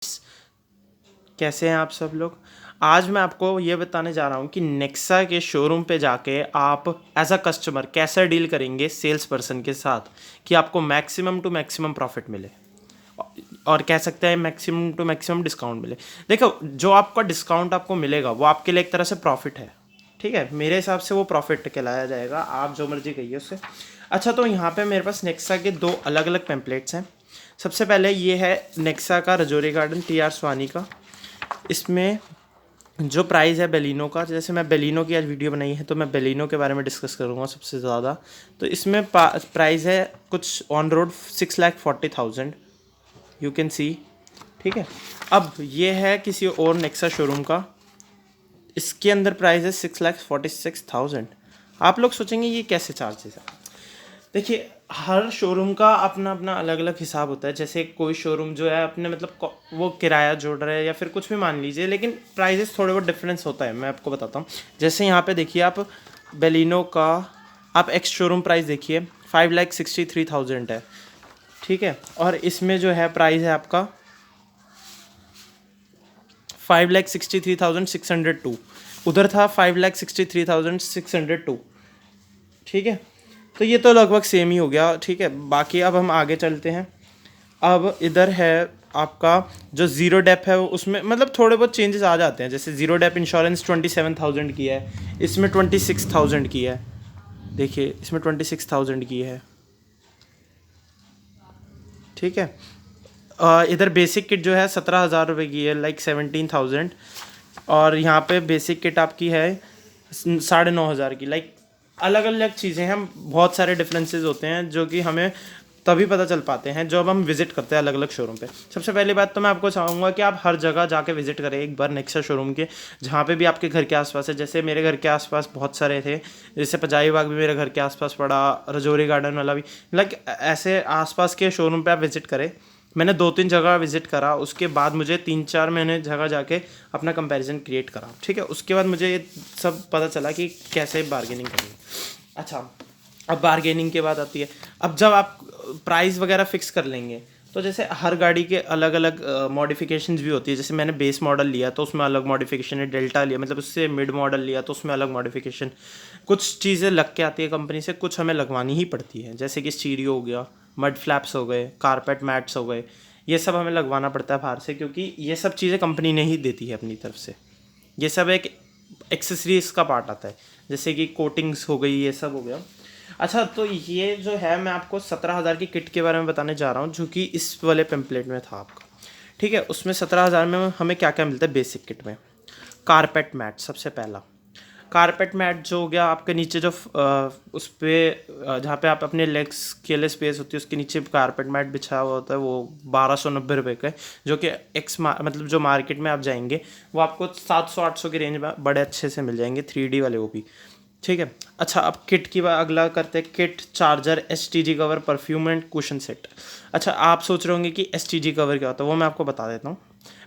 कैसे हैं आप सब लोग। आज मैं आपको ये बताने जा रहा हूँ कि नेक्सा के शोरूम पे जाके आप एज अ कस्टमर कैसा डील करेंगे सेल्स पर्सन के साथ कि आपको मैक्सिमम टू मैक्सिमम प्रॉफिट मिले और कह सकते हैं मैक्सिमम टू मैक्सिमम डिस्काउंट मिले। देखो, जो आपका डिस्काउंट आपको मिलेगा वो आपके लिए एक तरह से प्रॉफिट है, ठीक है। मेरे हिसाब से वो प्रॉफिट कहलाया जाएगा, आप जो मर्जी कहिए उससे। अच्छा, तो यहाँ पे मेरे पास नेक्सा के दो अलग अलग पेम्पलेट्स हैं। सबसे पहले ये है नेक्सा का रजौरी गार्डन TR स्वानी का। इसमें जो प्राइस है बेलिनो का, जैसे मैं बेलिनो की आज वीडियो बनाई है तो मैं बेलिनो के बारे में डिस्कस करूँगा सबसे ज़्यादा। तो इसमें प्राइस है कुछ on road 6,40,000, you can see, ठीक है। अब ये है किसी और नेक्सा शोरूम का, इसके अंदर प्राइस है 6,46,000। आप लोग सोचेंगे ये कैसे चार्जेस है। देखिए, हर शोरूम का अपना अपना अलग अलग हिसाब होता है। जैसे कोई शोरूम जो है अपने मतलब वो किराया जोड़ रहा है या फिर कुछ भी मान लीजिए, लेकिन प्राइजेस थोड़े बहुत डिफरेंस होता है। मैं आपको बताता हूँ, जैसे यहाँ पे देखिए आप बेलिनो का आप एक्स शोरूम प्राइस देखिए 5,63,000 है, ठीक है। और इसमें जो है प्राइस है आपका 5,63,602, उधर था 5,63,602, ठीक है। तो ये तो लगभग सेम ही हो गया, ठीक है। बाकी अब हम आगे चलते हैं। अब इधर है आपका जो ज़ीरो डेप है, उसमें मतलब थोड़े बहुत चेंजेस आ जाते हैं। जैसे ज़ीरो डेप इंश्योरेंस 27,000 की है, इसमें 26,000 की है। देखिए, इसमें 26,000 की है, ठीक है। इधर बेसिक किट जो है 17,000 रुपये की है, लाइक 17,000। और यहाँ पे बेसिक किट आपकी है 9,500 की। लाइक अलग अलग चीज़ें हैं, बहुत सारे डिफरेंसेस होते हैं जो कि हमें तभी पता चल पाते हैं जब हम विजिट करते हैं अलग अलग शोरूम पे। सबसे पहली बात तो मैं आपको चाहूँगा कि आप हर जगह जाके विजिट करें एक बार नेक्सा शोरूम के, जहाँ पे भी आपके घर के आसपास है। जैसे मेरे घर के आसपास बहुत सारे थे, जैसे पजाई बाग भी मेरे घर के आसपास पड़ा, रजौरी गार्डन वाला भी। लाइक ऐसे आसपास के शोरूम पे आप विजिट करें। मैंने 2-3 जगह विजिट करा, उसके बाद मुझे 3-4 महीने जगह जाके अपना कंपैरिजन क्रिएट करा, ठीक है। उसके बाद मुझे ये सब पता चला कि कैसे बार्गेनिंग करनी। अच्छा, अब बार्गेनिंग के बाद आती है, अब जब आप प्राइस वगैरह फिक्स कर लेंगे तो जैसे हर गाड़ी के अलग अलग मॉडिफिकेशंस भी होती है। जैसे मैंने बेस मॉडल लिया तो उसमें अलग मॉडिफिकेशन है, डेल्टा लिया मतलब उससे मिड मॉडल लिया तो उसमें अलग मॉडिफिकेशन। कुछ चीज़ें लग के आती है कंपनी से, कुछ हमें लगवानी ही पड़ती है। जैसे कि स्टीरियो हो गया, मड फ्लैप्स हो गए, कारपेट मैट्स हो गए, ये सब हमें लगवाना पड़ता है बाहर से, क्योंकि ये सब चीज़ें कंपनी ने ही देती है अपनी तरफ से। ये सब एक एक्सेसरीज का पार्ट आता है, जैसे कि कोटिंग्स हो गई, ये सब हो गया। अच्छा, तो ये जो है मैं आपको 17,000 की किट के बारे में बताने जा रहा हूँ, जो कि इस वाले पेम्पलेट में था आपका, ठीक है। उसमें 17,000 में हमें क्या क्या मिलता है बेसिक किट में। कारपेट मैट सबसे पहला। कारपेट मैट जो हो गया आपके नीचे जो उस पर जहाँ पे आप अपने लेग्स के लिए स्पेस होती है उसके नीचे कारपेट मैट बिछा हुआ होता है, वो 1,290 रुपये का है। जो कि मतलब जो मार्केट में आप जाएंगे वो आपको 700-800 की रेंज में बड़े अच्छे से मिल जाएंगे, 3D वाले वो भी, ठीक है। अच्छा, अब किट की बात अगला करते हैं। Kit, charger, STG cover, perfume and cushion set. अच्छा, आप सोच रहे होंगे कि STG कवर क्या होता है, वो मैं आपको बता देता हूँ।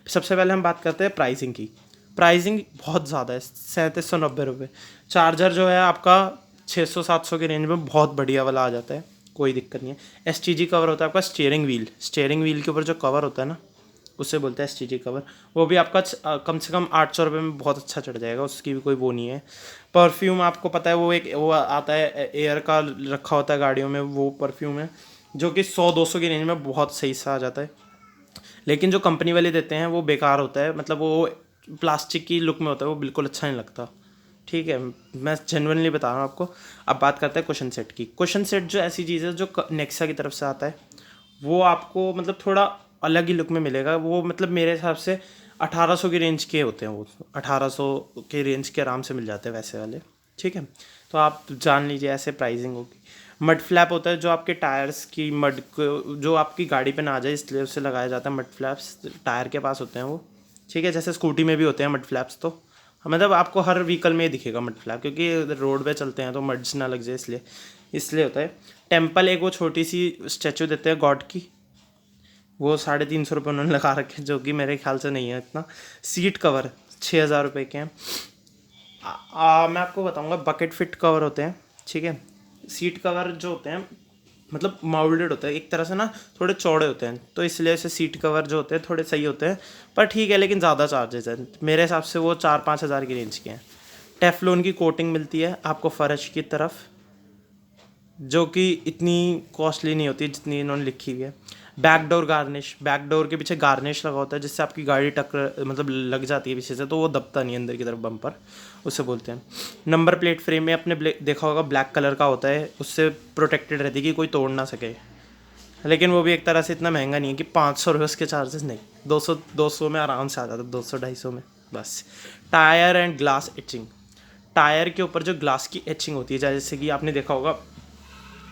सबसे पहले हम बात करते हैं प्राइसिंग की। प्राइसिंग बहुत ज़्यादा है, 3,790 रुपये। चार्जर जो है आपका 600-700 की रेंज में बहुत बढ़िया वाला आ जाता है, कोई दिक्कत नहीं है। STG कवर होता है आपका स्टीयरिंग व्हील के ऊपर जो कवर होता है ना, उससे बोलते हैं STG कवर। वो भी आपका कम से कम 800 रुपये में बहुत अच्छा चढ़ जाएगा, उसकी भी कोई वो नहीं है। परफ्यूम आपको पता है, वो एक वो आता है एयर का रखा होता है गाड़ियों में, वो परफ्यूम है जो कि 100-200 की रेंज में बहुत सही सा आ जाता है। लेकिन जो कंपनी वाले देते हैं वो बेकार होता है, मतलब वो प्लास्टिक की लुक में होता है, वो बिल्कुल अच्छा नहीं लगता, ठीक है। मैं जेन्युइनली बता रहा हूँ आपको। अब बात करते हैं क्वेश्चन सेट की। क्वेश्चन सेट जो ऐसी चीज़ है जो नेक्सा की तरफ से आता है, वो आपको मतलब थोड़ा अलग ही लुक में मिलेगा। वो मतलब मेरे हिसाब से 1,800 की रेंज के होते हैं, वो 1,800 के रेंज के आराम से मिल जाते हैं वैसे वाले, ठीक है। तो आप जान लीजिए ऐसे प्राइसिंग होगी। मड फ्लैप होता है जो आपके टायर्स की मड को जो आपकी गाड़ी पे ना आ जाए इसलिए उससे लगाया जाता है। मड फ्लैप्स टायर के पास होते हैं वो, ठीक है। जैसे स्कूटी में भी होते हैं मड फ्लैप्स, तो मतलब आपको हर व्हीकल में ही दिखेगा मड फ्लैप, क्योंकि रोड पे चलते हैं तो मड्स ना लग जाए इसलिए इसलिए होता है। टेम्पल एक वो छोटी सी स्टैचू देते हैं गॉड की, वो 350 रुपये उन्होंने लगा रखे हैं, जो कि मेरे ख्याल से नहीं है इतना। सीट कवर 6,000 रुपये के हैं। मैं आपको बताऊंगा, बकेट फिट कवर होते हैं, ठीक है। सीट कवर जो होते हैं मतलब माउल्डेड होता है एक तरह से ना, थोड़े चौड़े होते हैं, तो इसलिए से सीट कवर जो होते हैं थोड़े सही होते हैं। पर ठीक है, लेकिन ज़्यादा चार्जेस हैं मेरे हिसाब से, वो 4-5 हज़ार की रेंज के हैं। टेफ्लॉन की कोटिंग मिलती है आपको फ़र्श की तरफ, जो कि इतनी कॉस्टली नहीं होती जितनी इन्होंने लिखी हुई है। बैकडोर गार्निश, बैकडोर के पीछे गार्निश लगा होता है जिससे आपकी गाड़ी टक्कर मतलब लग जाती है पीछे से, तो वो दबता नहीं अंदर की तरफ बम्पर, उससे बोलते हैं। नंबर प्लेट फ्रेम में आपने देखा होगा ब्लैक कलर का होता है, उससे प्रोटेक्टेड रहती है कि कोई तोड़ ना सके। लेकिन वो भी एक तरह से इतना महंगा नहीं है कि 500 रुपये उसके चार्जेस, नहीं, 200 में आराम से आ जाता है, 200-250 में बस। Tyre and glass etching, tyre के ऊपर जो ग्लास की एचिंग होती है, जैसे कि आपने देखा होगा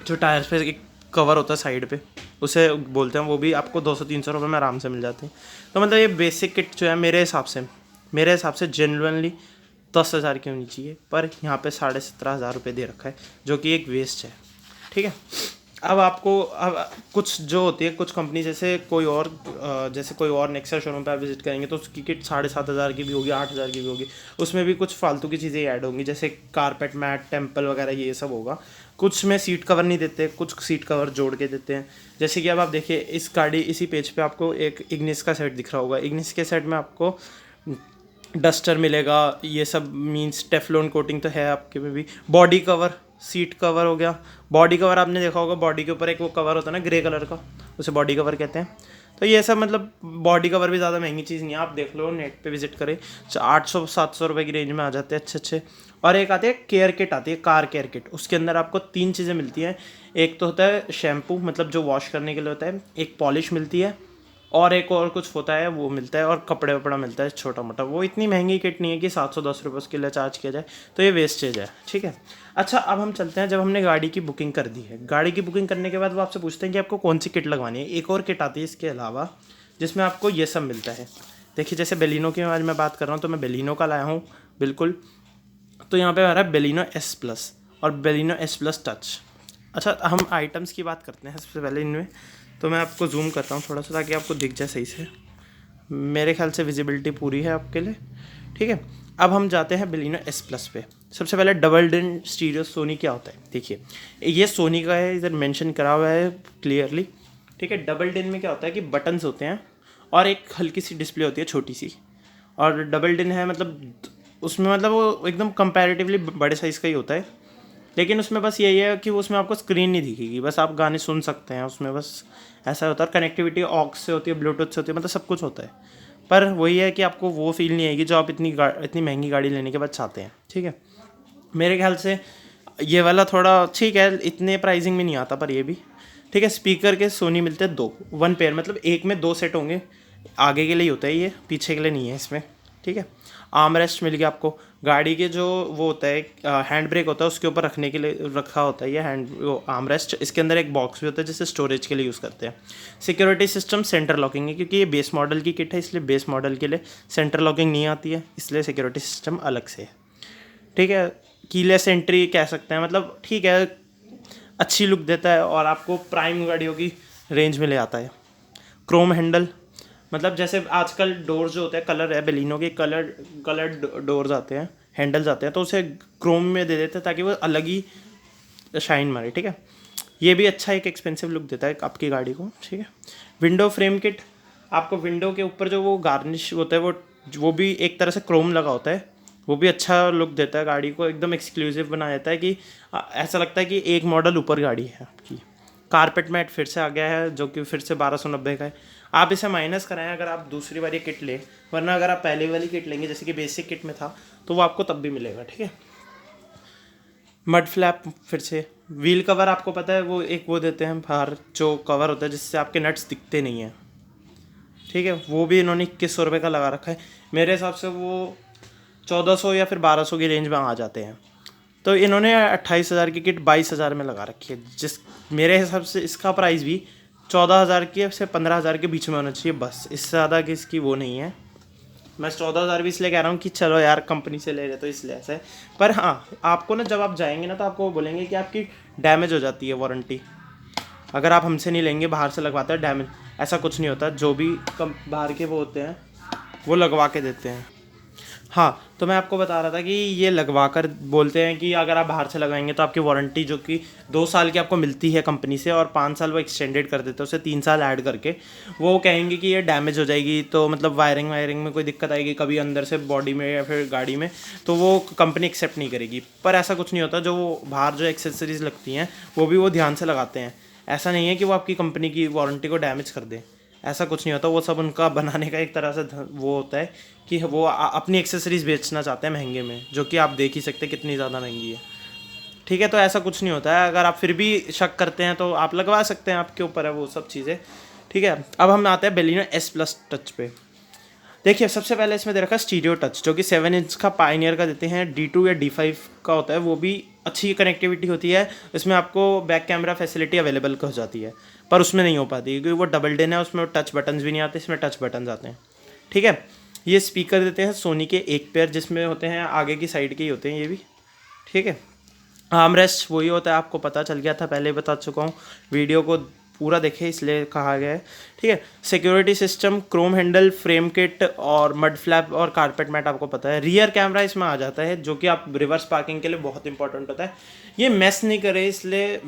जो टायर्स पे एक कवर होता है साइड पे, उसे बोलते हैं, वो भी आपको 200-300 रुपये में आराम से मिल जाती है। तो मतलब ये बेसिक किट जो है मेरे हिसाब से जेन्युइनली 10 हज़ार की होनी चाहिए, पर यहाँ पे 17,500 रुपये दे रखा है, जो कि एक वेस्ट है। ठीक है, अब आपको अब कुछ जो होती है कुछ कंपनी, जैसे कोई और नेक्सा शोरूम पे आप विजिट करेंगे तो उसकी किट 7,500 की भी होगी, 8,000 की भी होगी। उसमें भी कुछ फालतू की चीज़ें ऐड होंगी, जैसे कारपेट मैट, टेम्पल वगैरह, ये सब होगा। कुछ में सीट कवर नहीं देते, कुछ सीट कवर जोड़ के देते हैं। जैसे कि अब आप देखिए इसी पेज पे आपको एक इग्निस का सेट दिख रहा होगा। इग्निस के सेट में आपको डस्टर मिलेगा, ये सब मींस टेफ्लॉन कोटिंग तो है आपके में भी। बॉडी कवर, सीट कवर हो गया। बॉडी कवर आपने देखा होगा, बॉडी के ऊपर एक वो कवर होता है ना ग्रे कलर का, उसे बॉडी कवर कहते हैं। तो ये सब मतलब बॉडी कवर भी ज़्यादा महंगी चीज़ नहीं है, आप देख लो नेट पे विजिट करें, 800-700 रुपये की रेंज में आ जाते हैं अच्छे अच्छे। और एक आती है केयर किट, आती है कार केयर किट, उसके अंदर आपको 3 चीज़ें मिलती हैं। एक तो होता है शैम्पू, मतलब जो वॉश करने के लिए होता है, एक पॉलिश मिलती है, और एक और कुछ होता है वो मिलता है, और कपड़े वपड़ा मिलता है छोटा मोटा। वो इतनी महंगी किट नहीं है कि 710 रुपये उसके लिए चार्ज किया जाए, तो ये वेस्टेज है। ठीक है, अच्छा अब हम चलते हैं, जब हमने गाड़ी की बुकिंग कर दी है, गाड़ी की बुकिंग करने के बाद वो आपसे पूछते हैं कि आपको कौन सी किट लगवानी है। एक और किट आती है इसके अलावा जिसमें आपको ये सब मिलता है। देखिए जैसे बेलिनो की आज मैं बात कर रहा हूँ, तो मैं बेलिनो का लाया हूँ बिल्कुल। तो यहाँ पे आ रहा है बेलिनो S+ और बेलिनो S+ टच। अच्छा हम आइटम्स की बात करते हैं सबसे पहले इनमें, तो मैं आपको जूम करता हूँ थोड़ा सा ताकि आपको दिख जाए सही से। मेरे ख्याल से विजिबिलिटी पूरी है आपके लिए। ठीक है, अब हम जाते हैं बेलिनो S+ पे। सबसे पहले डबल डिन स्टीरियो सोनी क्या होता है, देखिए ये सोनी का है, इधर मेंशन करा हुआ है क्लियरली। ठीक है, डबल डिन में क्या होता है कि बटन्स होते हैं और एक हल्की सी डिस्प्ले होती है छोटी सी। और डबल डिन है मतलब उसमें मतलब वो एकदम कंपैरेटिवली बड़े साइज़ का ही होता है, लेकिन उसमें बस यही है कि उसमें आपको स्क्रीन नहीं दिखेगी, बस आप गाने सुन सकते हैं उसमें, बस ऐसा होता है। कनेक्टिविटी ऑक्स से होती है, ब्लूटूथ से होती है, मतलब सब कुछ होता है। पर वही है कि आपको वो फील नहीं आएगी जो आप इतनी महंगी गाड़ी लेने के बाद चाहते हैं। ठीक है, मेरे ख्याल से ये वाला थोड़ा ठीक है, इतने प्राइसिंग में नहीं आता, पर ये भी ठीक है। स्पीकर के सोनी मिलते हैं 2, 1 पेयर, मतलब एक में 2 सेट होंगे, आगे के लिए होता है ये, पीछे के लिए नहीं है इसमें। ठीक है, आर्म रेस्ट मिल गया आपको। गाड़ी के जो वो होता है हैंड ब्रेक होता है, उसके ऊपर रखने के लिए रखा होता है ये वो आर्म रेस्ट। इसके अंदर एक बॉक्स भी होता है जिसे स्टोरेज के लिए यूज़ करते हैं। सिक्योरिटी सिस्टम सेंटर लॉकिंग है, क्योंकि ये बेस मॉडल की किट है, इसलिए बेस मॉडल के लिए सेंटर लॉकिंग नहीं आती है, इसलिए सिक्योरिटी सिस्टम अलग से है। ठीक है, कीलेस एंट्री कह सकते हैं, मतलब ठीक है, अच्छी लुक देता है और आपको प्राइम गाड़ियों की रेंज में ले आता है। क्रोम हैंडल, मतलब जैसे आजकल डोर्स जो होते हैं, कलर है बेलिनो के, कलर्ड डोर्स आते हैं, हैंडल्स आते हैं, तो उसे क्रोम में दे देते हैं ताकि वो अलग ही शाइन मारे। ठीक है, ये भी अच्छा एक एक्सपेंसिव लुक देता है आपकी गाड़ी को। ठीक है, विंडो फ्रेम किट, आपको विंडो के ऊपर जो वो गार्निश होता है वो भी एक तरह से क्रोम लगा होता है, वो भी अच्छा लुक देता है, गाड़ी को एकदम एक्सक्लूसिव बना देता है कि ऐसा लगता है कि एक मॉडल ऊपर गाड़ी है आपकी। कारपेट मैट फिर से आ गया है, जो कि फिर से 1290 का है। आप इसे माइनस कराएं अगर आप दूसरी वाली किट लें, वरना अगर आप पहले वाली किट लेंगे जैसे कि बेसिक किट में था, तो वो आपको तब भी मिलेगा। ठीक है, मड फ्लैप, फिर से व्हील कवर, आपको पता है वो एक वो देते हैं बाहर जो कवर होता है जिससे आपके नट्स दिखते नहीं हैं। ठीक है, वो भी इन्होंने 2100 रुपये का लगा रखा है। मेरे हिसाब से वो 1400 या फिर 1200 की रेंज में आ जाते हैं। तो इन्होंने 28,000 की किट 22,000 में लगा रखी है, जिस मेरे हिसाब से इसका प्राइस भी 14,000 के से 15,000 के बीच में होना चाहिए, बस इससे ज़्यादा कि इसकी वो नहीं है। मैं 14,000 भी इसलिए कह रहा हूँ कि चलो यार कंपनी से ले रहे तो इसलिए ऐसा है। पर हाँ, आपको ना जब आप जाएंगे ना तो आपको बोलेंगे कि आपकी डैमेज हो जाती है वारंटी, अगर आप हमसे नहीं लेंगे, बाहर से लगवाते हैं डैमेज, ऐसा कुछ नहीं होता। जो भी बाहर के वो होते हैं वो लगवा के देते हैं। हाँ, तो मैं आपको बता रहा था कि ये लगवा कर बोलते हैं कि अगर आप बाहर से लगाएंगे तो आपकी वारंटी जो कि 2 साल की आपको मिलती है कंपनी से, और 5 साल वो एक्सटेंडेड कर देते हैं उसे 3 साल ऐड करके। वो कहेंगे कि ये डैमेज हो जाएगी, तो मतलब वायरिंग वायरिंग में कोई दिक्कत आएगी कभी अंदर से बॉडी में या फिर गाड़ी में, तो वो कंपनी एक्सेप्ट नहीं करेगी। पर ऐसा कुछ नहीं होता, जो बाहर जो एक्सेसरीज़ लगती हैं वो भी वो ध्यान से लगाते हैं। ऐसा नहीं है कि वो आपकी कंपनी की वारंटी को डैमेज कर दे, ऐसा कुछ नहीं होता। वो सब उनका बनाने का एक तरह से वो होता है कि वो अपनी एक्सेसरीज़ बेचना चाहते हैं महंगे में, जो कि आप देख ही सकते हैं कितनी ज़्यादा महंगी है। ठीक है, तो ऐसा कुछ नहीं होता है। अगर आप फिर भी शक करते हैं तो आप लगवा सकते हैं, आपके ऊपर है वो सब चीज़ें। ठीक है, अब हम आते हैं बेलिनो S+ टच पे। देखिए, सबसे पहले इसमें दे रखा है स्टीरियो टच, जो कि 7 इंच का पायनियर का देते हैं। D2 या D5 का होता है, वो भी अच्छी कनेक्टिविटी होती है। इसमें आपको बैक कैमरा फैसिलिटी अवेलेबल हो जाती है, पर उसमें नहीं हो पाती क्योंकि वो डबल डेन है, उसमें टच बटन्स भी नहीं आते, इसमें टच बटन्स आते हैं। ठीक है, ये स्पीकर देते हैं सोनी के एक पेयर, जिसमें होते हैं आगे की साइड के ही होते हैं ये भी। ठीक है, आर्मरेस्ट वही होता है, आपको पता चल गया था, पहले ही बता चुका हूँ, वीडियो को पूरा देखे इसलिए कहा गया है। ठीक है, security system, Chrome handle, frame kit और मड फ्लैप और कारपेट मैट आपको पता है। रियर कैमरा इसमें आ जाता है, जो कि आप रिवर्स पार्किंग के लिए बहुत इंपॉर्टेंट होता है। ये मैस नहीं करे, इसलिए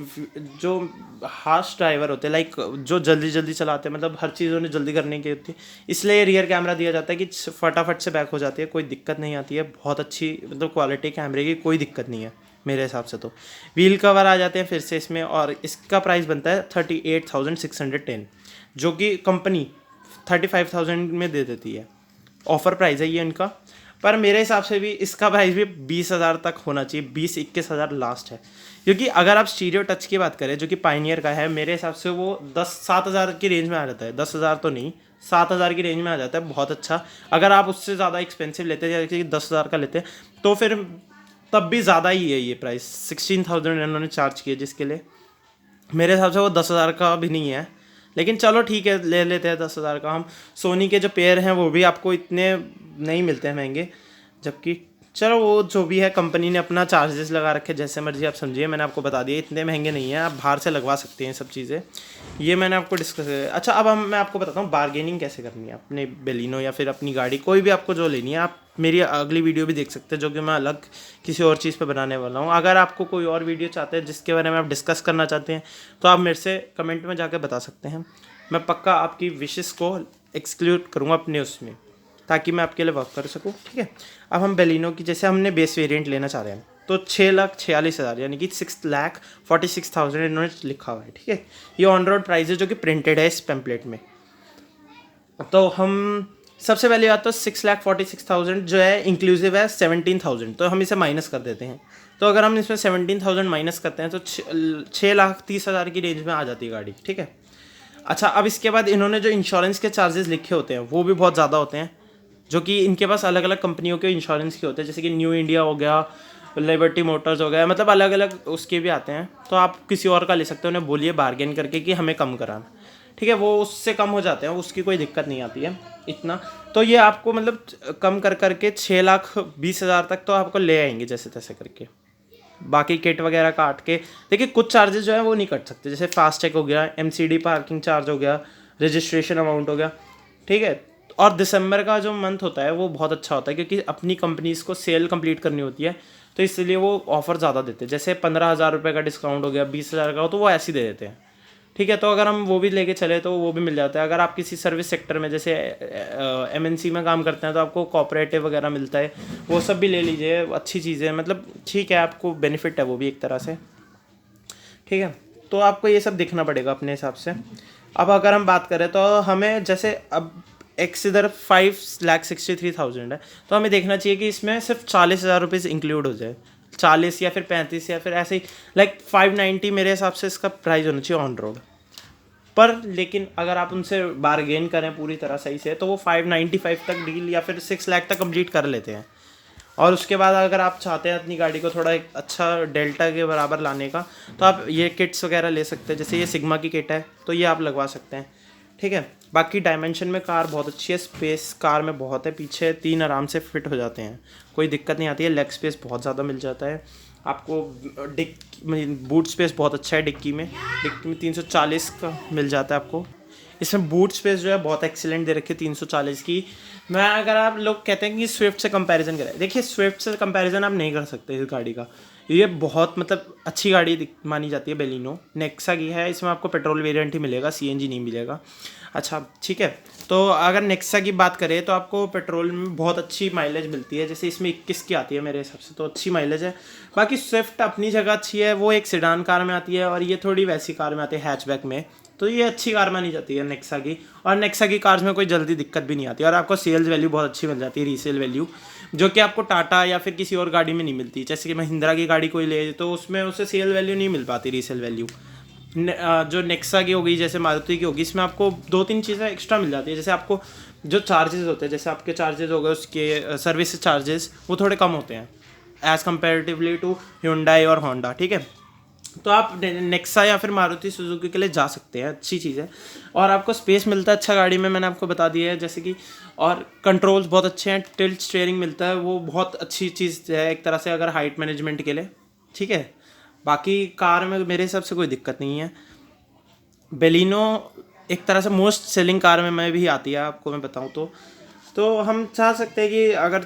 जो हार्श ड्राइवर होते हैं, लाइक जो जल्दी जल्दी चलाते हैं, मतलब हर चीज़ उन्हें जल्दी करने की होती है, इसलिए रियर कैमरा दिया जाता है कि फटाफट से बैक हो जाती है, कोई दिक्कत नहीं आती है। बहुत अच्छी मतलब क्वालिटी कैमरे की, कोई दिक्कत नहीं है मेरे हिसाब से। तो व्हील कवर आ जाते हैं फिर से इसमें, और इसका प्राइस बनता है 38,610, जो कि कंपनी 35,000 में दे देती है। ऑफ़र प्राइस है ये इनका, पर मेरे हिसाब से भी इसका प्राइस भी 20,000 तक होना चाहिए, 20-21,000 लास्ट है। क्योंकि अगर आप स्टीरियो टच की बात करें, जो कि पायनियर का है, मेरे हिसाब से वो 7,000 की रेंज में आ जाता है। 10,000 तो नहीं, 7,000 की रेंज में आ जाता है, बहुत अच्छा। अगर आप उससे ज़्यादा एक्सपेंसिव लेते हैं, जैसे कि 10,000 का लेते हैं, तो फिर तब भी ज़्यादा ही है ये प्राइस। 16,000 इन्होंने चार्ज किया, जिसके लिए मेरे हिसाब से वो 10,000 का भी नहीं है। लेकिन चलो ठीक है, ले लेते हैं 10,000 का हम। सोनी के जो पेयर हैं वो भी आपको इतने नहीं मिलते हैं महंगे, जबकि चलो वो जो भी है, कंपनी ने अपना चार्जेस लगा रखे, जैसे मर्जी आप समझिए। मैंने आपको बता दिया इतने महंगे नहीं हैं, आप बाहर से लगवा सकते हैं सब चीज़ें। ये मैंने आपको डिस्कस किया। अच्छा, अब मैं आपको बताता हूँ बार्गेनिंग कैसे करनी है अपने बेलिनो या फिर अपनी गाड़ी, कोई भी आपको जो लेनी है। आप मेरी अगली वीडियो भी देख सकते हैं, जो कि मैं अलग किसी और चीज़ पे बनाने वाला हूँ। अगर आपको कोई और वीडियो चाहते हैं जिसके बारे में आप डिस्कस करना चाहते हैं, तो आप मेरे से कमेंट में जाकर बता सकते हैं। मैं पक्का आपकी विशेस को एक्सक्लूड करूँगा अपने उसमें, ताकि मैं आपके लिए वर्क कर सकूँ। ठीक है, अब हम बेलिनो की, जैसे हमने बेस वेरिएंट लेना चाह रहे हैं, तो 6,46,000 यानी कि 6,46,000 इन्होंने लिखा हुआ है। ठीक है, ये ऑन रोड प्राइस है, जो कि प्रिंटेड है इस पेम्पलेट में। तो हम सबसे पहली बात तो 6,46,000 जो है इंक्लूसिव है 17,000, तो हम इसे माइनस कर देते हैं। तो अगर हम इसमें 17,000 माइनस करते हैं तो 6,30,000 की रेंज में आ जाती है गाड़ी। ठीक है, अच्छा, अब इसके बाद इन्होंने जो इंश्योरेंस के चार्जेस लिखे होते हैं वो भी बहुत ज़्यादा होते हैं, जो कि इनके पास अलग अलग कंपनियों के इंश्योरेंस के होते हैं, जैसे कि न्यू इंडिया हो गया, लिबर्टी मोटर्स हो गया, मतलब अलग अलग उसके भी आते हैं। तो आप किसी और का ले सकते हो, उन्हें बोलिए बार्गेन करके कि हमें कम कराना। ठीक है, वो उससे कम हो जाते हैं, उसकी कोई दिक्कत नहीं आती है इतना। तो ये आपको मतलब कम कर करके 6,20,000 तक तो आपको ले आएंगे जैसे तैसे करके। बाकी किट वगैरह काट के देखिए, कुछ चार्जेस जो है वो नहीं कट सकते, जैसे फास्टैग हो गया, MCD पार्किंग चार्ज हो गया, रजिस्ट्रेशन अमाउंट हो गया। ठीक है, और दिसंबर का जो मंथ होता है वो बहुत अच्छा होता है, क्योंकि अपनी कंपनीज को सेल कंप्लीट करनी होती है, तो इसलिए वो ऑफ़र ज़्यादा देते हैं। जैसे 15,000 रुपये का डिस्काउंट हो गया, 20,000 का हो, तो वो ऐसे ही दे देते हैं। ठीक है, तो अगर हम वो भी लेके चले तो वो भी मिल जाता है। अगर आप किसी सर्विस सेक्टर में, जैसे MNC में काम करते हैं, तो आपको कोऑपरेटिव वगैरह मिलता है, वो सब भी ले लीजिए, अच्छी चीज़ें, मतलब ठीक है, आपको बेनिफिट है वो भी एक तरह से। ठीक है, तो आपको ये सब देखना पड़ेगा अपने हिसाब से। अब अगर हम बात करें तो हमें, जैसे अब एक्स इधर 5,63,000 है, तो हमें देखना चाहिए कि इसमें सिर्फ 40,000 रुपीज़ इंक्लूड हो जाए, 40 या फिर 35 या फिर ऐसे ही, लाइक 590 मेरे हिसाब से इसका प्राइस होना चाहिए ऑन रोड पर। लेकिन अगर आप उनसे बारगेन करें पूरी तरह सही से, तो वो 595 तक डील या फिर 6 लाख तक कंप्लीट कर लेते हैं। और उसके बाद अगर आप चाहते हैं अपनी गाड़ी को थोड़ा एक अच्छा डेल्टा के बराबर लाने का, तो आप ये किट्स वगैरह ले सकते हैं। जैसे ये सिग्मा की किट है, तो ये आप लगवा सकते हैं। ठीक है, बाकी डायमेंशन में कार बहुत अच्छी है, स्पेस कार में बहुत है, पीछे 3 आराम से फिट हो जाते हैं, कोई दिक्कत नहीं आती है। लेग स्पेस बहुत ज़्यादा मिल जाता है आपको। बूट स्पेस बहुत अच्छा है डिक्की में 340 का मिल जाता है आपको। इसमें बूट स्पेस जो है बहुत एक्सीलेंट दे रखी है 340 की। मैं अगर आप लोग कहते हैं कि स्विफ्ट से कंपैरिजन करें, देखिए स्विफ्ट से कंपैरिजन आप नहीं कर सकते इस गाड़ी का। ये बहुत मतलब अच्छी गाड़ी मानी जाती है बेलिनो। नेक्सा की है, इसमें आपको पेट्रोल वेरिएंट ही मिलेगा, सीएनजी नहीं मिलेगा। अच्छा ठीक है, तो अगर नेक्सा की बात करें तो आपको पेट्रोल में बहुत अच्छी माइलेज मिलती है, जैसे इसमें 21 की आती है मेरे हिसाब से, तो अच्छी माइलेज है। बाकी स्विफ्ट अपनी जगह अच्छी है, वो एक सेडान कार में आती है और ये थोड़ी वैसी कार में आती है हैचबैक में, तो ये अच्छी कार मानी जाती है नेक्सा की। और नेक्सा की कार्स में कोई जल्दी दिक्कत भी नहीं आती और आपको सेल्स वैल्यू बहुत अच्छी मिल जाती है, रीसेल वैल्यू, जो कि आपको टाटा या फिर किसी और गाड़ी में नहीं मिलती। जैसे कि महिंद्रा की गाड़ी कोई ले तो उसमें उसे सेल वैल्यू नहीं मिल पाती, रीसेल वैल्यू। जो नेक्सा की होगी, जैसे मारुति की होगी, इसमें आपको 2-3 चीज़ें एक्स्ट्रा मिल जाती है। जैसे आपको जो चार्जेस होते हैं, जैसे आपके चार्जेस हो गए उसके सर्विस चार्जेस, वो थोड़े कम होते हैं एज़ कम्पेरेटिवली टू Hyundai और होंडा, ठीक है। तो आप नेक्सा या फिर मारुति सुजुकी के लिए जा सकते हैं, अच्छी चीज़ है। और आपको स्पेस मिलता है अच्छा गाड़ी में, मैंने आपको बता दिया है जैसे कि। और कंट्रोल्स बहुत अच्छे हैं, टिल्ट स्टीयरिंग मिलता है, वो बहुत अच्छी चीज़ है एक तरह से अगर हाइट मैनेजमेंट के लिए, ठीक है। बाकी कार में मेरे हिसाब से कोई दिक्कत नहीं है। बेलिनो एक तरह से मोस्ट सेलिंग कार में भी आती है, आपको मैं बताऊं तो हम चाह सकते हैं कि अगर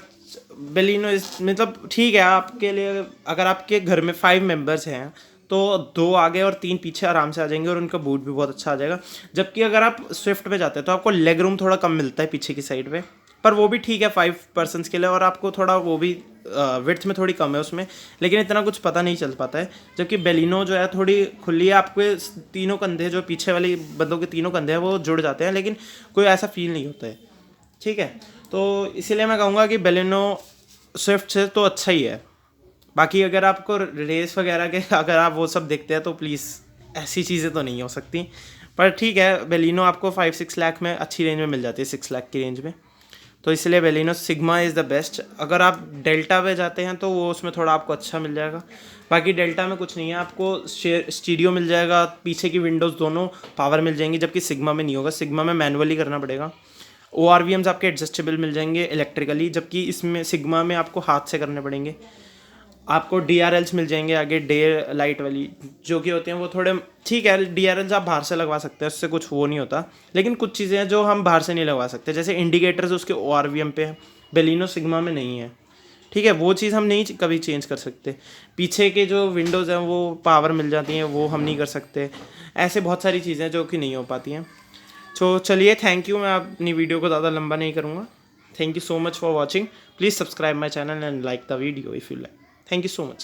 बेलिनो मतलब ठीक है आपके लिए, अगर आपके घर में 5 मेंबर्स हैं तो 2 आगे और 3 पीछे आराम से आ जाएंगे और उनका बूट भी बहुत अच्छा आ जाएगा। जबकि अगर आप स्विफ्ट पे जाते हैं तो आपको लेग रूम थोड़ा कम मिलता है पीछे की साइड पे, पर वो भी ठीक है 5 पर्सनस के लिए, और आपको थोड़ा वो भी विड्थ में थोड़ी कम है उसमें, लेकिन इतना कुछ पता नहीं चल पाता है। जबकि बेलिनो जो है थोड़ी खुली है, आपके तीनों कंधे जो पीछे वाली बंदों के तीनों कंधे हैं वो जुड़ जाते हैं, लेकिन कोई ऐसा फील नहीं होता है, ठीक है। तो इसीलिए मैं कहूँगा कि बेलिनो स्विफ्ट से तो अच्छा ही है। बाकी अगर आपको रेस वगैरह के अगर आप वो सब देखते हैं तो प्लीज़ ऐसी चीज़ें तो नहीं हो सकती, पर ठीक है बेलिनो आपको 5-6 लाख में अच्छी रेंज में मिल जाती है, 6 लाख की रेंज में। तो इसलिए बेलिनो सिग्मा इज़ द बेस्ट। अगर आप डेल्टा पे जाते हैं तो वो उसमें थोड़ा आपको अच्छा मिल जाएगा। बाकी डेल्टा में कुछ नहीं है, आपको स्टीरियो मिल जाएगा, पीछे की विंडोज़ दोनों पावर मिल जाएंगी, जबकि सिग्मा में नहीं होगा, सिग्मा में मैनुअली करना पड़ेगा। ORVMs आपके एडजस्टेबल मिल जाएंगे इलेक्ट्रिकली, जबकि इसमें सिग्मा में आपको हाथ से करने पड़ेंगे। आपको DRLs मिल जाएंगे आगे, डे लाइट वाली जो कि होते हैं वो थोड़े ठीक है, DRLs आप बाहर से लगवा सकते हैं, उससे कुछ वो नहीं होता, लेकिन कुछ चीज़ें हैं जो हम बाहर से नहीं लगवा सकते, जैसे इंडिकेटर्स उसके ORVM पे है, बेलिनो सिग्मा में नहीं है, ठीक है। वो चीज़ हम नहीं कभी चेंज कर सकते। पीछे के जो विंडोज़ हैं वो पावर मिल जाती हैं, वो हम नहीं कर सकते। ऐसे बहुत सारी चीज़ें जो कि नहीं हो पाती हैं। तो चलिए, थैंक यू। मैं अपनी वीडियो को ज़्यादा लंबा नहीं करूँगा। Thank you so much for watching. Please subscribe my channel and like the video if you like. Thank you so much.